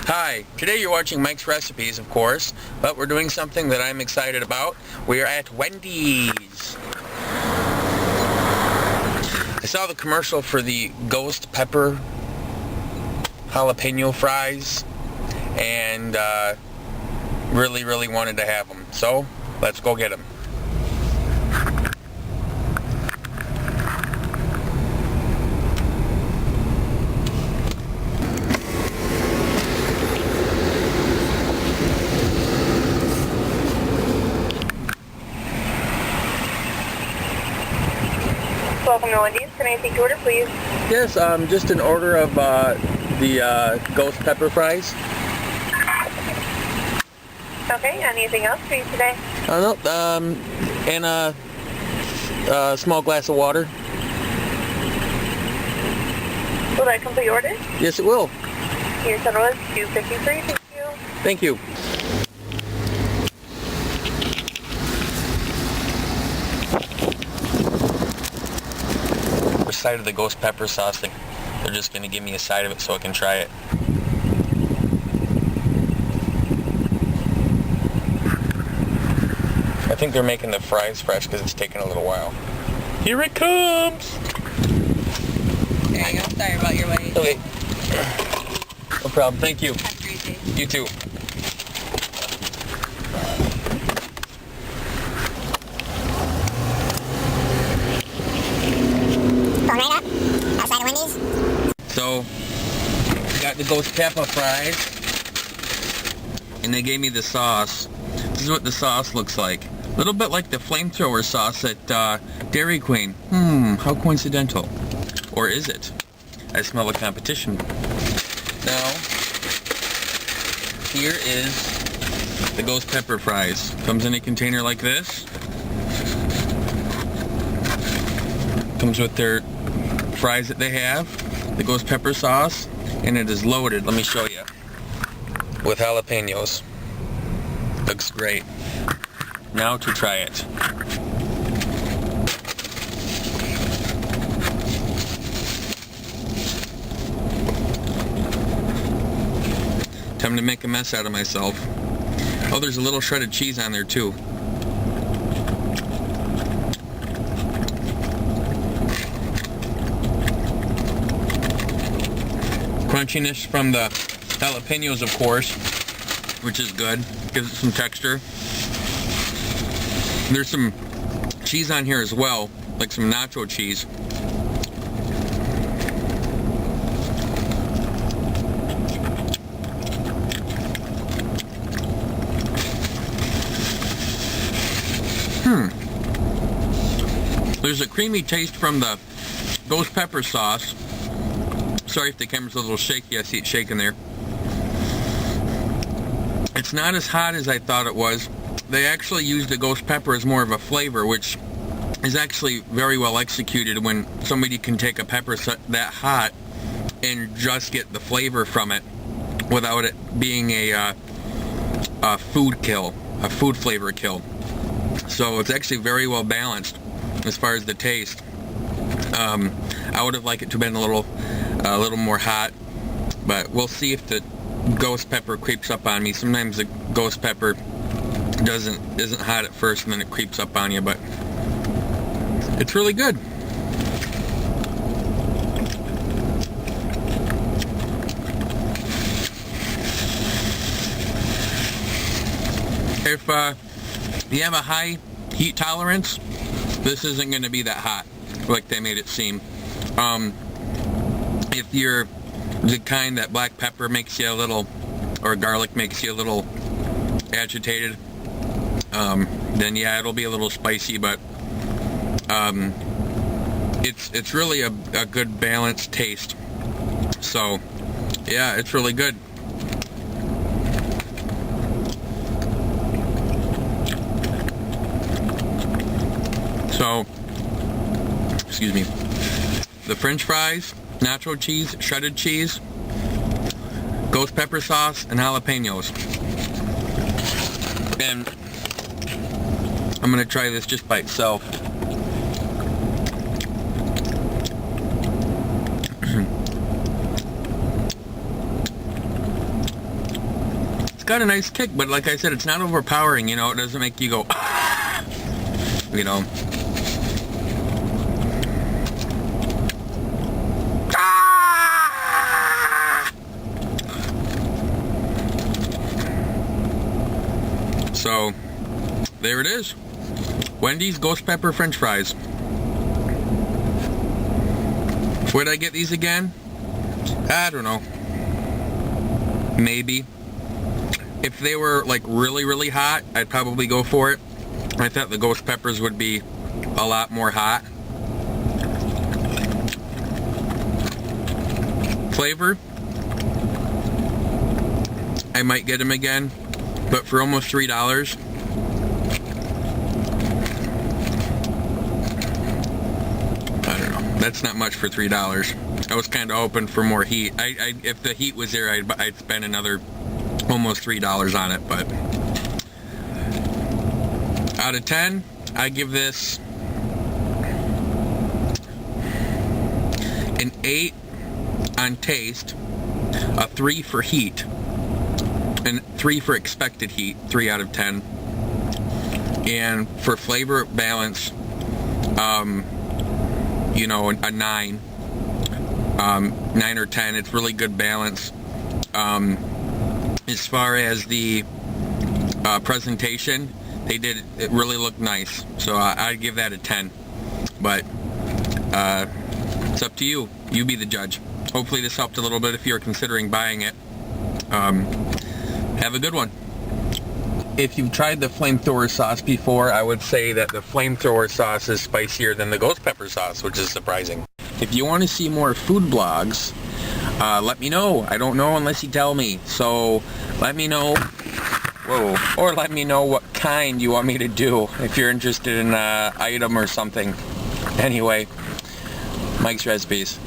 Hi, today you're watching Mike's Recipes, of course, but we're doing something that I'm excited about. We are at Wendy's. I saw the commercial for the ghost pepper jalapeno fries and really wanted to have them. So, let's go get them. Welcome to Wendy's. Can I take your order, please? Yes, just an order of the ghost pepper fries. Okay, anything else for you today? No, and a small glass of water. Will that complete your order? Yes, it will. Your total is $2.53. Thank you. Thank you. Side of the ghost pepper sauce, they're just going to give me a side of it so I can try it. I think they're making the fries fresh because it's taking a little while. Here it comes! There you go. Sorry about your wait. Okay. No problem. Thank you. Have a great day. You too. Going right up, outside of Wendy's. So, got the ghost pepper fries, and they gave me the sauce. This is what the sauce looks like. A little bit like the flamethrower sauce at Dairy Queen. How coincidental. Or is it? I smell a competition. Now, here is the ghost pepper fries. Comes in a container like this. Comes with their fries that they have, the ghost pepper sauce, and it is loaded. Let me show you. With jalapenos. Looks great. Now to try it. Time to make a mess out of myself. Oh, there's a little shredded cheese on there too. Crunchiness from the jalapenos, of course, which is good. Gives it some texture. There's some cheese on here as well, like some nacho cheese. There's a creamy taste from the ghost pepper sauce. Sorry if the camera's a little shaky, I see it shaking there. It's not as hot as I thought it was. They actually use the ghost pepper as more of a flavor, which is actually very well executed when somebody can take a pepper that hot and just get the flavor from it without it being a food kill, a food flavor kill. So it's actually very well balanced as far as the taste. I would have liked it to have been a little more hot, but we'll see if the ghost pepper creeps up on me. Sometimes the ghost pepper isn't hot at first and then it creeps up on you, but it's really good. If you have a high heat tolerance, this isn't going to be that hot like they made it seem. If you're the kind that black pepper makes you a little, or garlic makes you a little agitated, then yeah, it'll be a little spicy, but it's really a good balanced taste. So yeah, it's really good. So, excuse me, the French fries, nacho cheese, shredded cheese, ghost pepper sauce, and jalapenos. And I'm going to try this just by itself. got a nice kick, but like I said, it's not overpowering, you know, it doesn't make you go, you know. So, there it is. Wendy's Ghost Pepper French fries. Where'd I get these again? I don't know. Maybe. If they were like really, really hot, I'd probably go for it. I thought the ghost peppers would be a lot more hot. Flavor, I might get them again, but for almost $3, I don't know. That's not much for $3. I was kind of hoping for more heat. If the heat was there, I'd spend another almost $3 on it. But out of 10, I give this an 8 on taste, a 3 for heat, and 3 for expected heat, 3 out of 10. And for flavor balance, you know, a 9. 9 or 10. It's really good balance. As far as the presentation, it really looked nice. So I'd give that a 10. But it's up to you. You be the judge. Hopefully this helped a little bit if you're considering buying it. Have a good one. If you've tried the flamethrower sauce before, I would say that the flamethrower sauce is spicier than the ghost pepper sauce, which is surprising. If you want to see more food blogs, let me know. I don't know unless you tell me. So let me know. Whoa. Or let me know what kind you want me to do if you're interested in an item or something. Anyway, Mike's Recipes.